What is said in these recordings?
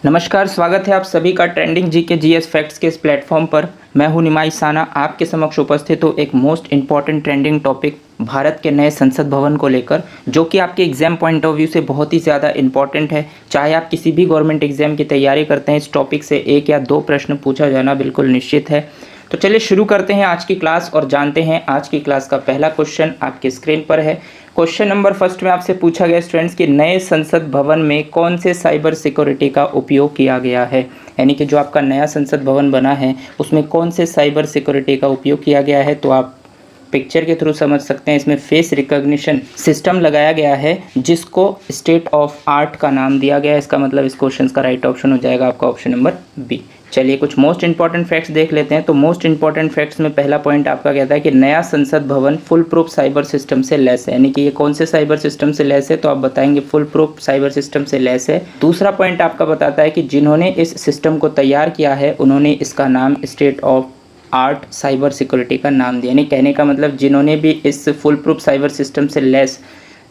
नमस्कार, स्वागत है आप सभी का ट्रेंडिंग जीके जीएस फैक्ट्स के इस प्लेटफॉर्म पर। मैं हूं निमाई साना, आपके समक्ष उपस्थित हूं एक most important trending topic Bharat के नए संसद भवन को लेकर, जो कि आपके एग्जाम पॉइंट ऑफ व्यू से बहुत ही ज़्यादा इंपॉर्टेंट है। चाहे आप किसी भी गवर्नमेंट एग्जाम की तैयारी करते हैं, इस टॉपिक से 1 या 2 प्रश्न पूछा जाना बिल्कुल निश्चित है। तो चलिए शुरू करते हैं आज की क्लास और जानते हैं आज की क्लास का पहला क्वेश्चन आपके स्क्रीन पर है। क्वेश्चन नंबर फर्स्ट में आपसे पूछा गया स्टूडेंट्स कि नए संसद भवन में कौन से साइबर सिक्योरिटी का उपयोग किया गया है, यानी कि जो आपका नया संसद भवन बना है उसमें कौन से साइबर सिक्योरिटी का उपयोग किया गया है। तो आप पिक्चर के थ्रू समझ सकते हैं, इसमें फेस रिकॉग्निशन सिस्टम लगाया गया है जिसको स्टेट ऑफ आर्ट का नाम दिया गया है। इसका मतलब इस क्वेश्चन का राइट ऑप्शन हो जाएगा आपका ऑप्शन नंबर बी। चलिए कुछ मोस्ट इंपॉर्टेंट फैक्ट्स देख लेते हैं। तो मोस्ट इंपॉर्टेंट फैक्ट्स में पहला पॉइंट आपका कहता है कि नया संसद भवन फुल प्रूफ साइबर सिस्टम से लैस है, यानी कि ये कौन से साइबर सिस्टम से लैस है, तो आप बताएंगे फुल प्रूफ साइबर सिस्टम से लैस है। दूसरा पॉइंट आपका बताता है कि जिन्होंने इस सिस्टम को तैयार किया है उन्होंने इसका नाम state of art cyber security का नाम दिया, यानी कहने का मतलब जिन्होंने भी इस फुल प्रूफ साइबर सिस्टम से लैस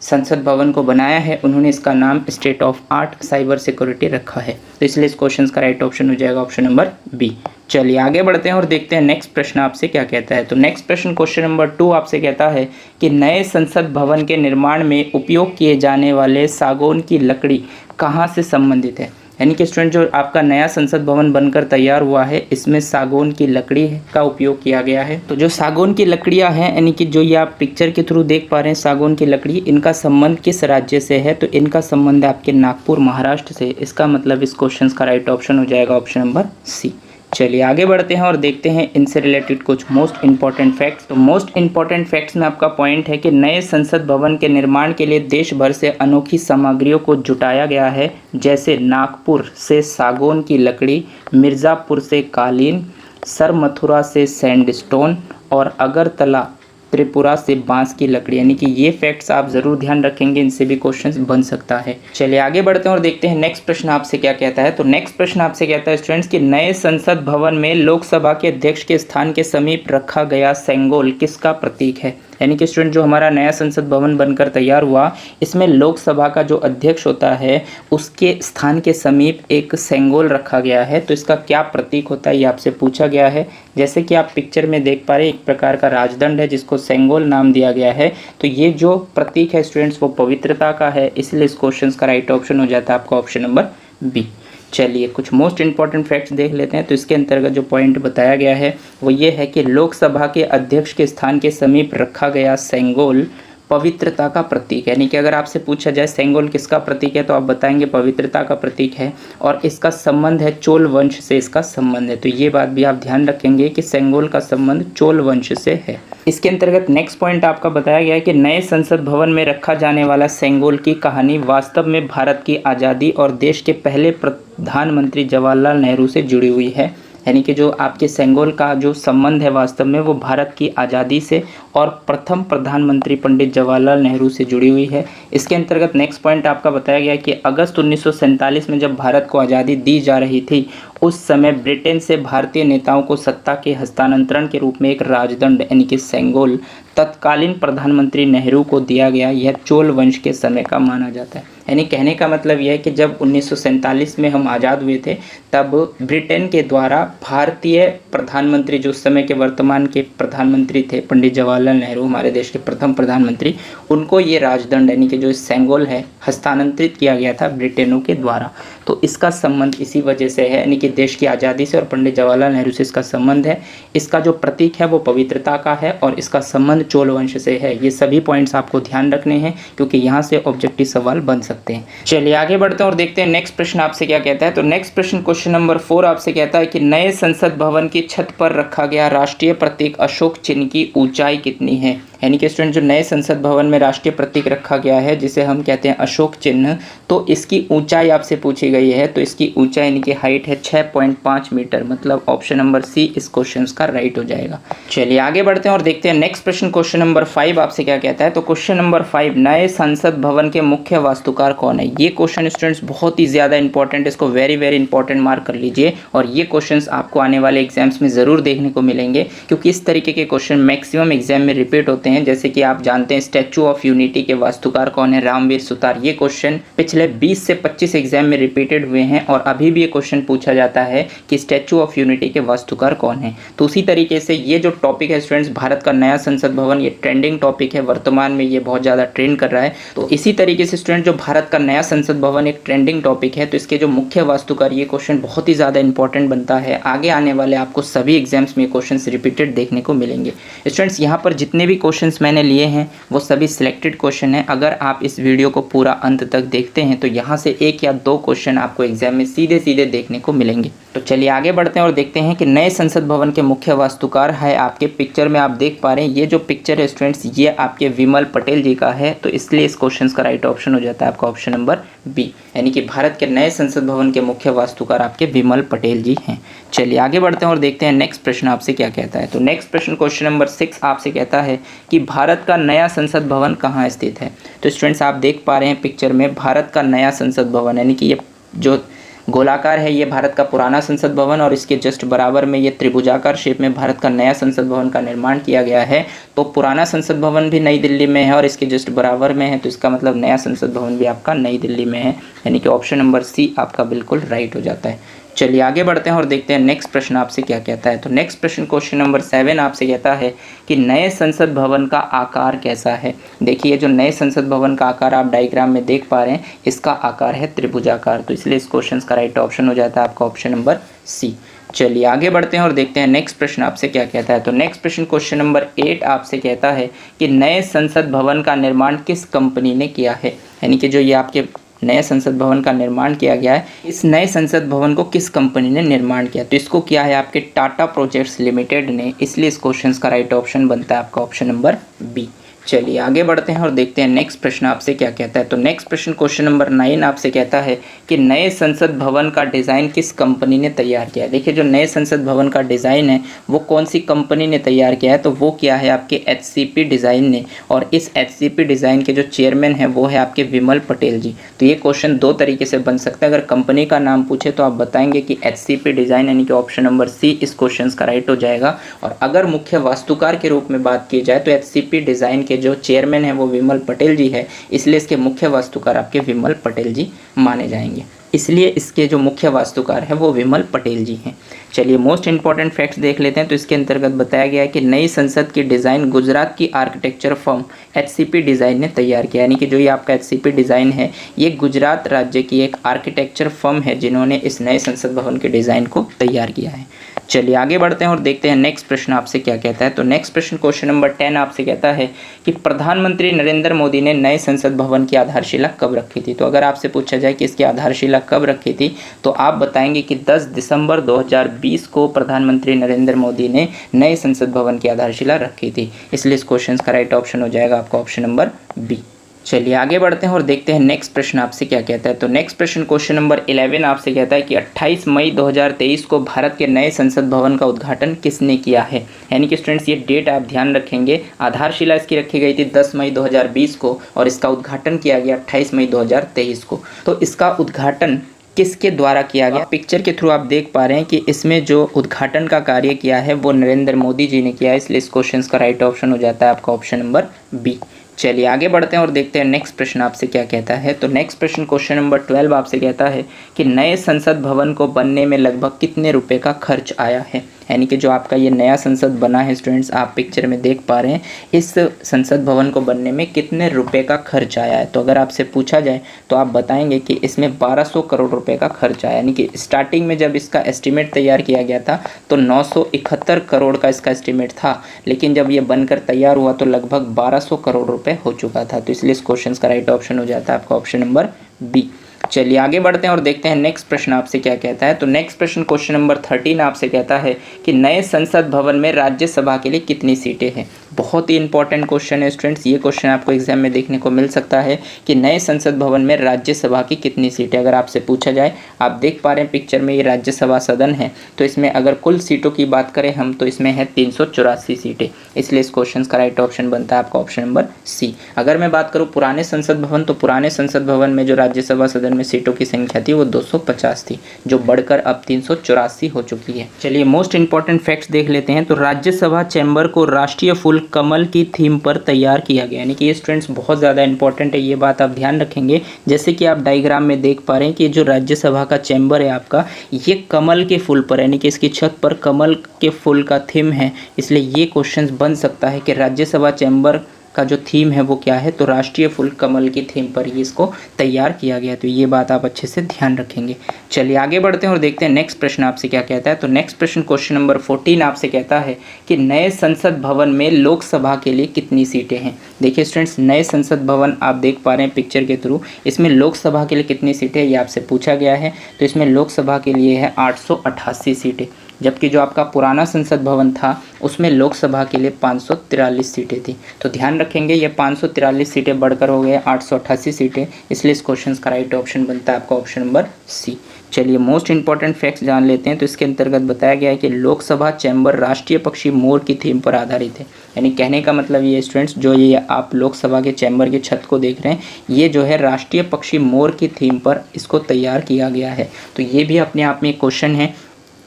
संसद भवन को बनाया है उन्होंने इसका नाम state of art cyber security रखा है। तो इसलिए इस क्वेश्चन का राइट ऑप्शन हो जाएगा ऑप्शन नंबर बी। चलिए आगे बढ़ते हैं और देखते हैं नेक्स्ट प्रश्न आपसे क्या कहता है। तो नेक्स्ट प्रश्न क्वेश्चन नंबर 2 आपसे कहता है कि नए संसद भवन के निर्माण में उपयोग किए जाने वाले सागौन की लकड़ी कहाँ से संबंधित है, यानी कि स्टूडेंट जो आपका नया संसद भवन बनकर तैयार हुआ है इसमें सागौन की लकड़ी का उपयोग किया गया है। तो जो सागौन की लकड़ियां हैं, यानी कि जो ये आप पिक्चर के थ्रू देख पा रहे हैं सागौन की लकड़ी, इनका संबंध किस राज्य से है, तो इनका संबंध है आपके नागपुर महाराष्ट्र से। इसका मतलब इस क्वेश्चन का राइट ऑप्शन हो जाएगा ऑप्शन नंबर सी। चलिए आगे बढ़ते हैं और देखते हैं इनसे रिलेटेड कुछ मोस्ट इंपॉर्टेंट फैक्ट्स। तो मोस्ट इंपॉर्टेंट फैक्ट्स में आपका पॉइंट है कि नए संसद भवन के निर्माण के लिए देश भर से अनोखी सामग्रियों को जुटाया गया है, जैसे नागपुर से सागौन की लकड़ी, मिर्ज़ापुर से कालीन, सरमथुरा से सैंडस्टोन और अगरतला त्रिपुरा से बांस की लकड़ी, यानी कि ये फैक्ट्स आप जरूर ध्यान रखेंगे, इनसे भी क्वेश्चन बन सकता है। चलिए आगे बढ़ते हैं और देखते हैं नेक्स्ट प्रश्न आपसे क्या कहता है। तो नेक्स्ट प्रश्न आपसे कहता है स्टूडेंट्स कि नए संसद भवन में लोकसभा के अध्यक्ष के स्थान के समीप रखा गया सेंगोल किसका प्रतीक है, यानी कि स्टूडेंट जो हमारा नया संसद भवन बनकर तैयार हुआ इसमें लोकसभा का जो अध्यक्ष होता है उसके स्थान के समीप एक सेंगोल रखा गया है। तो इसका क्या प्रतीक होता है ये आपसे पूछा गया है। जैसे कि आप पिक्चर में देख पा रहे हैं एक प्रकार का राजदंड है जिसको सेंगोल नाम दिया गया है। तो ये जो प्रतीक है स्टूडेंट्स वो पवित्रता का है, इसलिए इस क्वेश्चन का राइट ऑप्शन हो जाता है आपका ऑप्शन नंबर बी। चलिए कुछ मोस्ट इंपॉर्टेंट फैक्ट्स देख लेते हैं। तो इसके अंतर्गत जो पॉइंट बताया गया है वो ये है कि लोकसभा के अध्यक्ष के स्थान के समीप रखा गया सेंगोल पवित्रता का प्रतीक है, यानी कि अगर आपसे पूछा जाए सेंगोल किसका प्रतीक है तो आप बताएंगे पवित्रता का प्रतीक है और इसका संबंध है चोल वंश से, इसका संबंध है। तो ये बात भी आप ध्यान रखेंगे कि सेंगोल का संबंध चोल वंश से है। इसके अंतर्गत नेक्स्ट पॉइंट आपका बताया गया है कि नए संसद भवन में रखा जाने वाला सेंगोल की कहानी वास्तव में भारत की आज़ादी और देश के पहले प्रधानमंत्री जवाहरलाल नेहरू से जुड़ी हुई है, यानी कि जो आपके सेंगोल का जो संबंध है वास्तव में वो भारत की आज़ादी से और प्रथम प्रधानमंत्री पंडित जवाहरलाल नेहरू से जुड़ी हुई है। इसके अंतर्गत नेक्स्ट पॉइंट आपका बताया गया कि अगस्त 1947 में जब भारत को आज़ादी दी जा रही थी उस समय ब्रिटेन से भारतीय नेताओं को सत्ता के हस्तांतरण के रूप में एक राजदंड यानी कि सेंगोल तत्कालीन प्रधानमंत्री नेहरू को दिया गया। यह चोल वंश के समय का माना जाता है, यानी कहने का मतलब यह है कि जब 1947 में हम आज़ाद हुए थे तब ब्रिटेन के द्वारा भारतीय प्रधानमंत्री जो उस समय के वर्तमान के प्रधानमंत्री थे पंडित जवाहरलाल नेहरू, हमारे देश के प्रथम प्रधानमंत्री, उनको ये राजदंड यानी कि जो सेंगोल है हस्तांतरित किया गया था ब्रिटेनों के द्वारा। तो इसका संबंध इसी वजह से है, यानी कि देश की आज़ादी से और पंडित जवाहरलाल नेहरू से इसका संबंध है। इसका जो प्रतीक है वो पवित्रता का है और इसका संबंध चोल वंश से है। ये सभी पॉइंट्स आपको ध्यान रखने हैं क्योंकि यहाँ से ऑब्जेक्टिव सवाल बन सकते हैं। चलिए आगे बढ़ते हैं और देखते हैं नेक्स्ट प्रश्न आपसे क्या कहता है। तो नेक्स्ट प्रश्न क्वेश्चन नंबर 4 आपसे कहता है कि नए संसद भवन की छत पर रखा गया राष्ट्रीय प्रतीक अशोक चिन्ह की ऊंचाई कितनी है, यानी कि स्टूडेंट जो नए संसद भवन में राष्ट्रीय प्रतीक रखा गया है जिसे हम कहते हैं अशोक चिन्ह, तो इसकी ऊंचाई आपसे पूछी गई है। तो इसकी ऊंचाई यानी कि हाइट है 6.5 मीटर, मतलब ऑप्शन नंबर सी इस क्वेश्चन का राइट हो जाएगा। चलिए आगे बढ़ते हैं और देखते हैं नेक्स्ट प्रश्न क्वेश्चन नंबर 5 आपसे क्या कहता है। तो क्वेश्चन नंबर 5 नए संसद भवन के मुख्य वास्तुकार कौन है। ये क्वेश्चन स्टूडेंट्स बहुत ही ज़्यादा इंपॉर्टेंट है, इसको वेरी इंपॉर्टेंट मार्क कर लीजिए और ये क्वेश्चन आपको आने वाले एग्जाम्स में ज़रूर देखने को मिलेंगे क्योंकि इस तरीके के क्वेश्चन मैक्सिमम एग्जाम में रिपीट होते बढ़ते हैं। जैसे कि आप जानते हैं स्टैचू ऑफ यूनिटी के वास्तुकार कौन है? रामवीर सुतार। ये क्वेश्चन पिछले 20 से 25 एग्जाम में रिपीटेड हुए हैं और अभी भी ये क्वेश्चन पूछा जाता है कि स्टैचू ऑफ यूनिटी के वास्तुकार कौन है। तो उसी तरीके से ये जो टॉपिक है स्टूडेंट्स, भारत का नया संसद भवन, ये ट्रेंडिंग टॉपिक है, वर्तमान में ये बहुत ज़्यादा ट्रेंड कर रहा है। तो इसी तरीके से स्टूडेंट जो भारत का नया संसद भवन एक ट्रेंडिंग टॉपिक है, तो इसके जो मुख्य वास्तुकार, ये क्वेश्चन बहुत ही ज़्यादा इंपॉर्टेंट बनता है। आगे आने वाले आपको सभी एग्जाम्स में क्वेश्चन रिपीटेड देखने को मिलेंगे। स्टूडेंट्स यहाँ पर जितने भी क्वेश्चंस मैंने लिए हैं वो सभी सिलेक्टेड क्वेश्चन हैं। अगर आप इस वीडियो को पूरा अंत तक देखते हैं तो यहाँ से 1 या 2 क्वेश्चन आपको एग्जाम में सीधे सीधे देखने को मिलेंगे। तो चलिए आगे बढ़ते हैं और देखते हैं कि नए संसद भवन के मुख्य वास्तुकार है। आपके पिक्चर में आप देख पा रहे हैं, ये जो पिक्चर है स्टूडेंट्स, ये आपके विमल पटेल जी का है। तो इसलिए इस क्वेश्चन का राइट ऑप्शन हो जाता है आपका ऑप्शन नंबर बी, यानी कि भारत के नए संसद भवन के मुख्य वास्तुकार आपके विमल पटेल जी हैं। चलिए आगे बढ़ते हैं और देखते हैं नेक्स्ट प्रश्न आपसे क्या कहता है। तो नेक्स्ट प्रश्न क्वेश्चन नंबर 6 आपसे कहता है कि भारत का नया संसद भवन कहाँ स्थित है। तो स्टूडेंट्स आप देख पा रहे हैं पिक्चर में, भारत का नया संसद भवन, यानी कि ये जो गोलाकार है ये भारत का पुराना संसद भवन और इसके जस्ट बराबर में ये त्रिभुजाकार शेप में भारत का नया संसद भवन का निर्माण किया गया है। तो पुराना संसद भवन भी नई दिल्ली में है और इसके जस्ट बराबर में है, तो इसका मतलब नया संसद भवन भी आपका नई दिल्ली में है, यानी कि ऑप्शन नंबर सी आपका बिल्कुल राइट हो जाता है। चलिए आगे बढ़ते हैं और देखते हैं नेक्स्ट प्रश्न आपसे क्या कहता है। तो नेक्स्ट प्रश्न क्वेश्चन नंबर 7 आपसे कहता है कि नए संसद भवन का आकार कैसा है। देखिए जो नए संसद भवन का आकार आप डायग्राम में देख पा रहे हैं, इसका आकार है त्रिभुजाकार। तो इसलिए इस क्वेश्चन का राइट ऑप्शन हो जाता है आपका ऑप्शन नंबर सी। चलिए आगे बढ़ते हैं और देखते हैं नेक्स्ट प्रश्न आपसे क्या कहता है। तो नेक्स्ट प्रश्न क्वेश्चन नंबर 8 आपसे कहता है कि नए संसद भवन का निर्माण किस कंपनी ने किया है। यानी कि जो ये आपके नए संसद भवन का निर्माण किया गया है, इस नए संसद भवन को किस कंपनी ने निर्माण किया। तो इसको किया है आपके टाटा प्रोजेक्ट्स लिमिटेड ने, इसलिए इस क्वेश्चन का राइट ऑप्शन बनता है आपका ऑप्शन नंबर बी। चलिए आगे बढ़ते हैं और देखते हैं नेक्स्ट प्रश्न आपसे क्या कहता है। तो नेक्स्ट प्रश्न क्वेश्चन नंबर 9 आपसे कहता है कि नए संसद भवन का डिज़ाइन किस कंपनी ने तैयार किया है। देखिए जो नए संसद भवन का डिज़ाइन है वो कौन सी कंपनी ने तैयार किया है, तो वो क्या है आपके HCP डिज़ाइन ने, और इस HCP डिज़ाइन के जो चेयरमैन है वो है आपके विमल पटेल जी। तो ये क्वेश्चन 2 तरीके से बन सकता है। अगर कंपनी का नाम पूछे तो आप बताएंगे कि HCP डिज़ाइन, यानी कि ऑप्शन नंबर सी इस क्वेश्चन का राइट हो जाएगा। और अगर मुख्य वास्तुकार के रूप में बात की जाए तो HCP डिज़ाइन के जो चेयरमैन है वो विमल पटेल जी है, इसलिए इसके मुख्य वास्तुकार आपके विमल पटेल जी माने जाएंगे। इसलिए इसके जो मुख्य वास्तुकार है वो विमल पटेल जी हैं। चलिए मोस्ट इंपॉर्टेंट फैक्ट्स देख लेते हैं। तो इसके अंतर्गत बताया गया है कि नई संसद की डिज़ाइन गुजरात की आर्किटेक्चर फर्म HCP डिज़ाइन ने तैयार किया, यानी कि जो ये आपका HCP डिज़ाइन है ये गुजरात राज्य की एक आर्किटेक्चर फर्म है जिन्होंने इस नए संसद भवन के डिज़ाइन को तैयार किया है। चलिए आगे बढ़ते हैं और देखते हैं नेक्स्ट प्रश्न आपसे क्या कहता है। तो नेक्स्ट प्रश्न क्वेश्चन नंबर 10 आपसे कहता है कि प्रधानमंत्री नरेंद्र मोदी ने नए संसद भवन की आधारशिला कब रखी थी। तो अगर आपसे पूछा जाए कि इसकी आधारशिला कब रखी थी तो आप बताएंगे कि 10 दिसंबर 2020 को प्रधानमंत्री नरेंद्र मोदी ने नए संसद भवन की आधारशिला रखी थी, इसलिए इस क्वेश्चन का राइट ऑप्शन हो जाएगा आपका ऑप्शन नंबर बी। चलिए आगे बढ़ते हैं और देखते हैं नेक्स्ट प्रश्न आपसे क्या कहता है। तो नेक्स्ट प्रश्न क्वेश्चन नंबर 11 आपसे कहता है कि 28 मई 2023 को भारत के नए संसद भवन का उद्घाटन किसने किया है। यानी कि स्टूडेंट्स ये डेट आप ध्यान रखेंगे, आधारशिला इसकी रखी गई थी 10 मई 2020 को और इसका उद्घाटन किया गया 28 मई 2023 को। तो इसका उद्घाटन किसके द्वारा किया गया, पिक्चर के थ्रू आप देख पा रहे हैं कि इसमें जो उद्घाटन का कार्य किया है वो नरेंद्र मोदी जी ने किया है, इसलिए इस क्वेश्चन का राइट ऑप्शन हो जाता है आपका ऑप्शन नंबर बी। चलिए आगे बढ़ते हैं और देखते हैं नेक्स्ट प्रश्न आपसे क्या कहता है। तो नेक्स्ट प्रश्न क्वेश्चन नंबर 12 आपसे कहता है कि नए संसद भवन को बनने में लगभग कितने रुपए का खर्च आया है। यानी कि जो आपका ये नया संसद बना है स्टूडेंट्स, आप पिक्चर में देख पा रहे हैं, इस संसद भवन को बनने में कितने रुपए का खर्च आया है। तो अगर आपसे पूछा जाए तो आप बताएंगे कि इसमें 1200 करोड़ रुपए का खर्च आया, यानी कि स्टार्टिंग में जब इसका एस्टिमेट तैयार किया गया था तो 971 करोड़ का इसका एस्टिमेट था, लेकिन जब ये बनकर तैयार हुआ तो लगभग 1200 करोड़ रुपए हो चुका था। तो इसलिए इस क्वेश्चन का राइट ऑप्शन हो जाता है आपका ऑप्शन नंबर बी। चलिए आगे बढ़ते हैं और देखते हैं नेक्स्ट प्रश्न आपसे क्या कहता है। तो नेक्स्ट प्रश्न क्वेश्चन नंबर 13 आपसे कहता है कि नए संसद भवन में राज्यसभा के लिए कितनी सीटें हैं। बहुत ही इंपॉर्टेंट क्वेश्चन है स्टूडेंट्स, ये क्वेश्चन आपको एग्जाम में देखने को मिल सकता है कि नए संसद भवन में राज्यसभा की कितनी सीटें। अगर आपसे पूछा जाए, आप देख पा रहे हैं पिक्चर में ये राज्यसभा सदन है, तो इसमें अगर कुल सीटों की बात करें हम तो इसमें है 384 सीटें, इसलिए इस क्वेश्चन का राइट ऑप्शन बनता है आपका ऑप्शन नंबर सी। अगर मैं बात करूँ पुराने संसद भवन, तो पुराने संसद भवन में जो राज्यसभा सदन में सीटों की संख्या थी वो 250 थी, जो बढ़कर अब 384 हो चुकी है। चलिए मोस्ट इंपॉर्टेंट फैक्ट्स देख लेते हैं। तो राज्यसभा चैम्बर को राष्ट्रीय फूल कमल की थीम पर तैयार किया गया, यानी कि ये स्टूडेंट्स बहुत ज़्यादा इंपॉर्टेंट है, ये बात आप ध्यान रखेंगे। जैसे कि आप डायग्राम में देख पा रहे हैं कि जो राज्यसभा का चैम्बर है आपका, ये कमल के फूल पर, यानी कि इसकी छत पर कमल के फूल का थीम है, इसलिए ये क्वेश्चन बन सकता है कि राज्यसभा चैम्बर का जो थीम है वो क्या है, तो राष्ट्रीय फूल कमल की थीम पर ही इसको तैयार किया गया। तो ये बात आप अच्छे से ध्यान रखेंगे। चलिए आगे बढ़ते हैं और देखते हैं नेक्स्ट प्रश्न आपसे क्या कहता है। तो नेक्स्ट प्रश्न क्वेश्चन नंबर 14 आपसे कहता है कि नए संसद भवन में लोकसभा के लिए कितनी सीटें हैं। देखिए स्टूडेंट्स, नए संसद भवन आप देख पा रहे हैं पिक्चर के थ्रू, इसमें लोकसभा के लिए कितनी सीटें ये आपसे पूछा गया है। तो इसमें लोकसभा के लिए है 888 सीटें, जबकि जो आपका पुराना संसद भवन था उसमें लोकसभा के लिए 543 सीटें थी। तो ध्यान रखेंगे ये 543 सीटें बढ़कर हो गए 888 सीटें, इसलिए इस क्वेश्चन का राइट ऑप्शन बनता है आपका ऑप्शन नंबर सी। चलिए मोस्ट इंपॉर्टेंट फैक्ट्स जान लेते हैं। तो इसके अंतर्गत बताया गया है कि लोकसभा चैम्बर राष्ट्रीय पक्षी मोर की थीम पर आधारित है, यानी कहने का मतलब ये स्टूडेंट्स, जो ये आप लोकसभा के चैम्बर की छत को देख रहे हैं, ये जो है राष्ट्रीय पक्षी मोर की थीम पर इसको तैयार किया गया है। तो ये भी अपने आप में एक क्वेश्चन है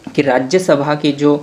कि राज्यसभा की जो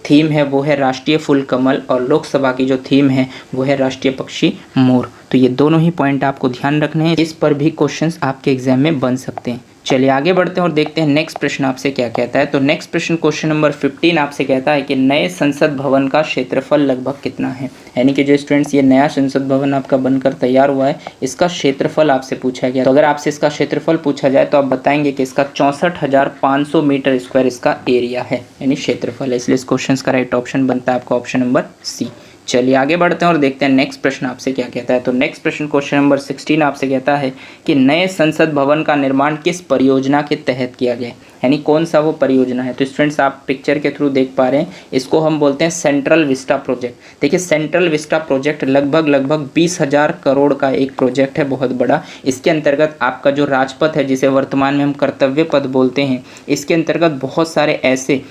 थीम है वो है राष्ट्रीय फूल कमल और लोकसभा की जो थीम है वो है राष्ट्रीय पक्षी मोर। तो ये दोनों ही पॉइंट आपको ध्यान रखने हैं, इस पर भी क्वेश्चंस आपके एग्जाम में बन सकते हैं। चलिए आगे बढ़ते हैं और देखते हैं नेक्स्ट प्रश्न आपसे क्या कहता है। तो नेक्स्ट प्रश्न क्वेश्चन नंबर 15 आपसे कहता है कि नए संसद भवन का क्षेत्रफल लगभग कितना है, यानी कि जो स्टूडेंट्स ये नया संसद भवन आपका बनकर तैयार हुआ है, इसका क्षेत्रफल आपसे पूछा गया। तो अगर आपसे इसका क्षेत्रफल पूछा जाए तो आप बताएंगे कि इसका 64,500 मीटर स्क्वायर इसका एरिया है, यानी क्षेत्रफल है, इसलिए इस क्वेश्चन का राइट ऑप्शन बनता है आपका ऑप्शन नंबर सी। चलिए आगे बढ़ते हैं और देखते हैं नेक्स्ट प्रश्न आपसे क्या कहता है। तो नेक्स्ट प्रश्न क्वेश्चन नंबर 16 आपसे कहता है कि नए संसद भवन का निर्माण किस परियोजना के तहत किया गया, यानी कौन सा वो परियोजना है। तो स्टूडेंट्स आप पिक्चर के थ्रू देख पा रहे हैं, इसको हम बोलते हैं सेंट्रल विस्टा प्रोजेक्ट। देखिए सेंट्रल विस्टा प्रोजेक्ट लगभग 20,000 करोड़ का एक प्रोजेक्ट है, बहुत बड़ा। इसके अंतर्गत आपका जो राजपथ है, जिसे वर्तमान में हम कर्तव्य पथ बोलते हैं, इसके अंतर्गत बहुत सारे ऐसे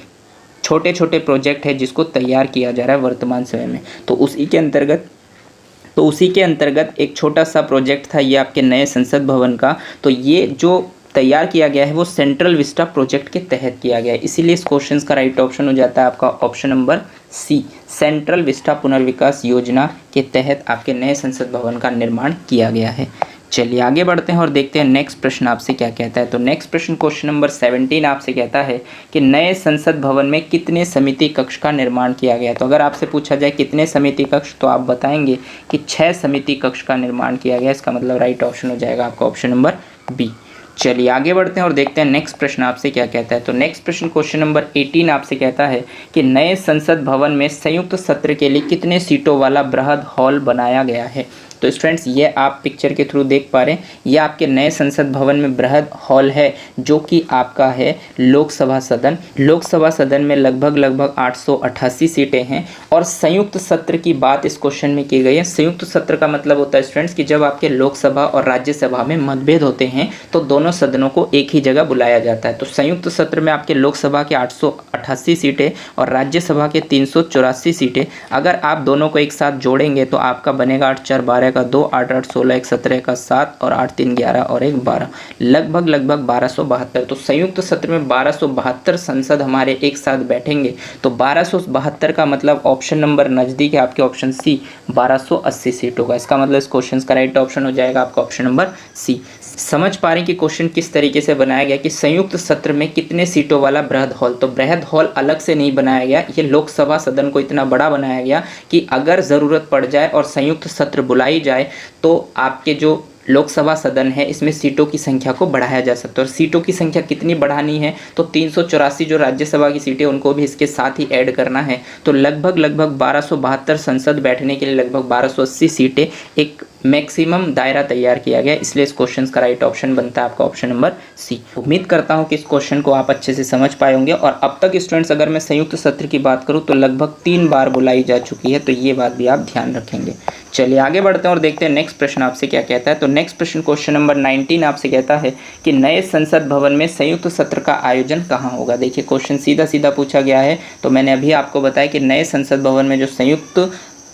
छोटे छोटे प्रोजेक्ट है जिसको तैयार किया जा रहा है वर्तमान समय में। तो उसी के अंतर्गत एक छोटा सा प्रोजेक्ट था ये आपके नए संसद भवन का। तो ये जो तैयार किया गया है वो सेंट्रल विस्टा प्रोजेक्ट के तहत किया गया है, इसीलिए इस क्वेश्चन का राइट ऑप्शन हो जाता है आपका option number C. Central Vista पुनर्विकास योजना के तहत आपके नए संसद भवन का निर्माण किया गया है। चलिए आगे बढ़ते हैं और देखते हैं नेक्स्ट प्रश्न आपसे क्या कहता है। तो नेक्स्ट प्रश्न क्वेश्चन नंबर 17 आपसे कहता है कि नए संसद भवन में कितने समिति कक्ष का निर्माण किया गया। तो अगर आपसे पूछा जाए कितने समिति कक्ष, तो आप बताएंगे कि 6 समिति कक्ष का निर्माण किया गया, इसका मतलब राइट ऑप्शन हो जाएगा आपका ऑप्शन नंबर बी। चलिए आगे बढ़ते हैं और देखते हैं नेक्स्ट प्रश्न आपसे क्या कहता है। तो नेक्स्ट प्रश्न क्वेश्चन नंबर 18 आपसे कहता है कि नए संसद भवन में संयुक्त सत्र के लिए कितने सीटों वाला बृहद हॉल बनाया गया है। तो स्टूडेंट्स ये आप पिक्चर के थ्रू देख पा रहे हैं, ये आपके नए संसद भवन में बृहद हॉल है जो कि आपका है लोकसभा सदन। लोकसभा सदन में लगभग 888 सीटें हैं और संयुक्त सत्र की बात इस क्वेश्चन में की गई है। संयुक्त सत्र का मतलब होता है स्टूडेंट्स कि जब आपके लोकसभा और राज्यसभा में मतभेद होते हैं तो दोनों सदनों को एक ही जगह बुलाया जाता है। तो संयुक्त सत्र में आपके लोकसभा के 888 सीटें और राज्यसभा के 384 सीटें, अगर आप दोनों को एक साथ जोड़ेंगे तो आपका बनेगा 8 4 12 का 2, 8 8 16, 1 17 का 7 और 8 3 11 और 1 12, लगभग 1272। तो संयुक्त सत्र में 1272 संसद हमारे एक साथ बैठेंगे। तो 1272 का मतलब ऑप्शन नंबर नज़दीक है आपके ऑप्शन सी, 1280 सीट होगा। इसका मतलब इस क्वेश्चन का राइट ऑप्शन हो जाएगा आपका ऑप्शन नंबर सी। समझ पा रहे हैं कि क्वेश्चन किस तरीके से बनाया गया कि संयुक्त सत्र में कितने सीटों वाला बृहद हॉल। तो बृहद हॉल अलग से नहीं बनाया गया, ये लोकसभा सदन को इतना बड़ा बनाया गया कि अगर ज़रूरत पड़ जाए और संयुक्त सत्र बुलाई जाए तो आपके जो लोकसभा सदन है इसमें सीटों की संख्या को बढ़ाया जा सकता है। और सीटों की संख्या कितनी बढ़ानी है, तो 384 जो राज्यसभा की सीटें उनको भी इसके साथ ही ऐड करना है। तो लगभग 1272 संसद बैठने के लिए लगभग 1280 सीटें एक मैक्सिमम दायरा तैयार किया गया, इसलिए इस क्वेश्चन का राइट ऑप्शन बनता है आपका ऑप्शन नंबर सी। उम्मीद करता हूं कि इस क्वेश्चन को आप अच्छे से समझ पाए होंगे। और अब तक स्टूडेंट्स अगर मैं संयुक्त सत्र की बात करूं तो लगभग 3 बार बुलाई जा चुकी है, तो ये बात भी आप ध्यान रखेंगे। चलिए आगे बढ़ते हैं और देखते हैं नेक्स्ट प्रश्न आपसे क्या कहता है। तो नेक्स्ट प्रश्न क्वेश्चन नंबर 19 आपसे कहता है कि नए संसद भवन में संयुक्त सत्र का आयोजन कहाँ होगा। देखिए क्वेश्चन सीधा सीधा पूछा गया है। तो मैंने अभी आपको बताया कि नए संसद भवन में जो संयुक्त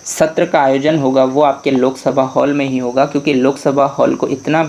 सत्र का आयोजन होगा वो आपके लोकसभा हॉल में ही होगा, क्योंकि लोकसभा हॉल को इतना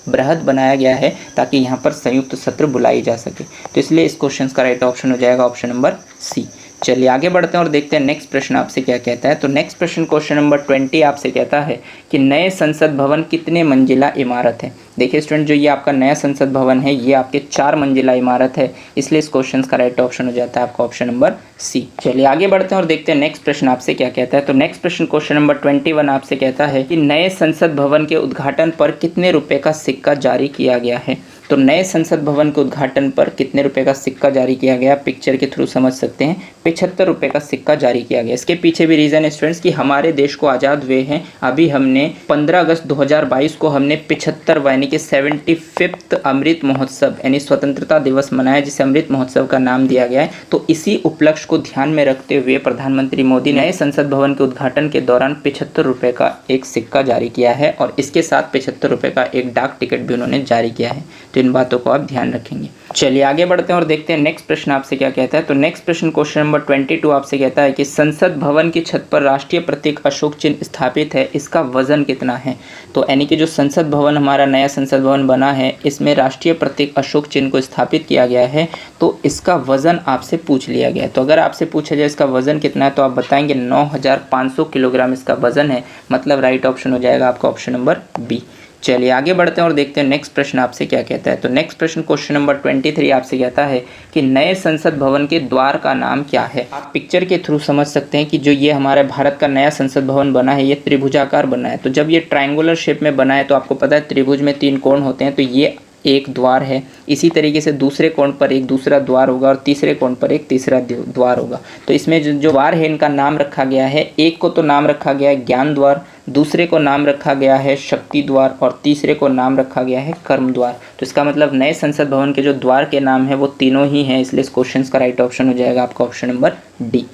बृहद बनाया गया है ताकि यहाँ पर संयुक्त सत्र बुलाई जा सके। तो इसलिए इस क्वेश्चन का राइट ऑप्शन हो जाएगा ऑप्शन नंबर सी। चलिए आगे बढ़ते हैं और देखते हैं नेक्स्ट प्रश्न आपसे क्या कहता है। तो नेक्स्ट प्रश्न क्वेश्चन नंबर 20 आपसे कहता है कि नए संसद भवन कितने मंजिला इमारत है। देखिए स्टूडेंट, जो ये आपका नया संसद भवन है ये आपके 4 मंजिला इमारत है, इसलिए इस क्वेश्चन का राइट ऑप्शन हो जाता है आपका ऑप्शन नंबर सी। चलिए आगे बढ़ते हैं और देखते हैं नेक्स्ट प्रश्न आपसे क्या कहता है। तो नेक्स्ट प्रश्न क्वेश्चन नंबर 21 आपसे कहता है कि नए संसद भवन के उद्घाटन पर कितने रुपए का सिक्का जारी किया गया है। तो नए संसद भवन के उद्घाटन पर कितने रुपए का सिक्का जारी किया गया, पिक्चर के थ्रू समझ सकते हैं। 75 रुपए का सिक्का जारी किया गया। इसके पीछे भी रीज़न है स्टूडेंट्स कि हमारे देश को आज़ाद हुए हैं अभी हमने 15 अगस्त 2022 को हमने 75 यानी कि 75th अमृत महोत्सव यानी स्वतंत्रता दिवस मनाया, जिसे अमृत महोत्सव का नाम दिया गया है। तो इसी उपलक्ष्य को ध्यान में रखते हुए प्रधानमंत्री मोदी ने नए संसद भवन के उद्घाटन के दौरान 75 रुपये का एक सिक्का जारी किया है और इसके साथ 75 रुपये का एक डाक टिकट भी उन्होंने जारी किया है। तो इन बातों को आप ध्यान रखेंगे। चलिए आगे बढ़ते हैं और देखते हैं नेक्स्ट प्रश्न आपसे क्या कहता है। तो नेक्स्ट प्रश्न क्वेश्चन नंबर 22 आपसे कहता है कि संसद भवन की छत पर राष्ट्रीय प्रतीक अशोक चिन्ह स्थापित है, इसका वजन कितना है। तो यानी कि जो संसद भवन हमारा नया संसद भवन बना है इसमें राष्ट्रीय प्रतीक अशोक चिन्ह को स्थापित किया गया है, तो इसका वजन आपसे पूछ लिया गया है। तो अगर आपसे पूछा जाए इसका वजन कितना है तो आप बताएंगे 9500 किलोग्राम इसका वजन है, मतलब राइट ऑप्शन हो जाएगा आपका ऑप्शन नंबर बी। चलिए आगे बढ़ते हैं और देखते हैं नेक्स्ट प्रश्न आपसे क्या कहता है। तो नेक्स्ट प्रश्न क्वेश्चन नंबर 23 आपसे कहता है कि नए संसद भवन के द्वार का नाम क्या है। आप पिक्चर के थ्रू समझ सकते हैं कि जो ये हमारे भारत का नया संसद भवन बना है ये त्रिभुजाकार बना है। तो जब ये ट्रायंगुलर शेप में बना है तो आपको पता है त्रिभुज में 3 कोण होते हैं, तो ये एक द्वार है। इसी तरीके से दूसरे कोण पर एक दूसरा द्वार होगा और तीसरे कोण पर एक तीसरा द्वार होगा। तो इसमें जो द्वार है इनका नाम रखा गया है, एक को तो नाम रखा गया है ज्ञान द्वार, दूसरे को नाम रखा गया है शक्ति द्वार और तीसरे को नाम रखा गया है कर्म द्वार। तो इसका मतलब नए संसद भवन के जो द्वार के नाम है वो तीनों ही हैं, इसलिए इस क्वेश्चन का राइट ऑप्शन हो जाएगा आपका ऑप्शन नंबर डी।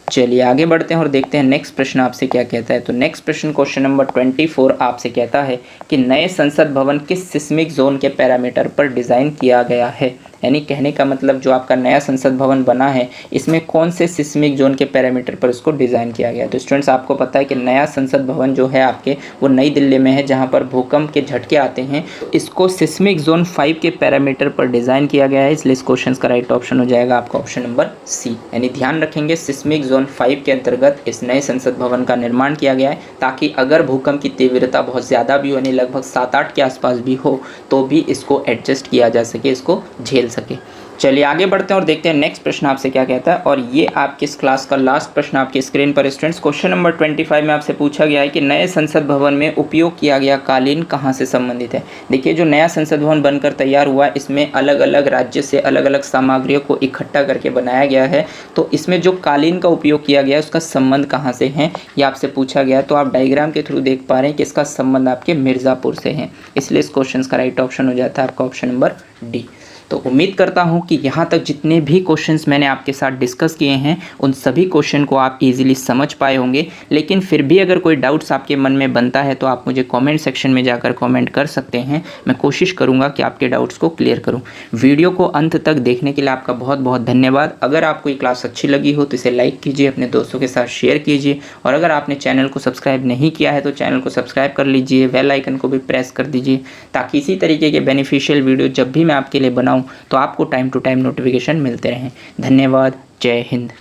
चलिए आगे बढ़ते हैं और देखते हैं नेक्स्ट प्रश्न आपसे क्या कहता है। तो नेक्स्ट प्रश्न क्वेश्चन नंबर 24 आपसे कहता है कि नए संसद भवन किस सिस्मिक जोन के पैरामीटर पर डिज़ाइन किया गया है। यानी कहने का मतलब जो आपका नया संसद भवन बना है इसमें कौन से सिस्मिक जोन के पैरामीटर पर इसको डिज़ाइन किया गया है। तो स्टूडेंट्स आपको पता है कि नया संसद भवन जो है आपके वो नई दिल्ली में है, जहाँ पर भूकंप के झटके आते हैं। इसको सिस्मिक जोन 5 के पैरामीटर पर डिज़ाइन किया गया है, इसलिए इस क्वेश्चन का राइट ऑप्शन हो जाएगा आपका ऑप्शन नंबर सी। यानी ध्यान रखेंगे सिस्मिक जोन 5 के अंतर्गत इस नए संसद भवन का निर्माण किया गया है, ताकि अगर भूकंप की तीव्रता बहुत ज़्यादा भी हो यानी लगभग 7-8 के आसपास भी हो तो भी इसको एडजस्ट किया जा सके, इसको झेल सके। चलिए आगे बढ़ते हैं और देखते हैं नेक्स्ट प्रश्न आपसे क्या कहता है। और ये आपकी इस क्लास का लास्ट प्रश्न आपकी स्क्रीन पर स्टूडेंट्स क्वेश्चन नंबर 25 में आपसे पूछा गया है कि नए संसद भवन में उपयोग किया गया कालीन कहाँ से संबंधित है। देखिए जो नया संसद भवन बनकर तैयार हुआ इसमें अलग अलग राज्य से अलग अलग सामग्रियों को इकट्ठा करके बनाया गया है, तो इसमें जो कालीन का उपयोग किया गया है उसका संबंध कहाँ से है ये आपसे पूछा गया है। तो आप डायग्राम के थ्रू देख पा रहे हैं कि इसका संबंध आपके मिर्ज़ापुर से है, इसलिए इस क्वेश्चन का राइट ऑप्शन हो जाता है आपका ऑप्शन नंबर डी। तो उम्मीद करता हूँ कि यहाँ तक जितने भी क्वेश्चंस मैंने आपके साथ डिस्कस किए हैं उन सभी क्वेश्चन को आप इजीली समझ पाए होंगे। लेकिन फिर भी अगर कोई डाउट्स आपके मन में बनता है तो आप मुझे कमेंट सेक्शन में जाकर कमेंट कर सकते हैं, मैं कोशिश करूँगा कि आपके डाउट्स को क्लियर करूँ। वीडियो को अंत तक देखने के लिए आपका बहुत बहुत धन्यवाद। अगर आपको ये क्लास अच्छी लगी हो तो इसे लाइक कीजिए, अपने दोस्तों के साथ शेयर कीजिए, और अगर आपने चैनल को सब्सक्राइब नहीं किया है तो चैनल को सब्सक्राइब कर लीजिए, बेल आइकन को भी प्रेस कर दीजिए, ताकि इसी तरीके के बेनिफिशियल वीडियो जब भी मैं आपके लिए बनाऊँ तो आपको टाइम टू टाइम नोटिफिकेशन मिलते रहें। धन्यवाद। जय हिंद।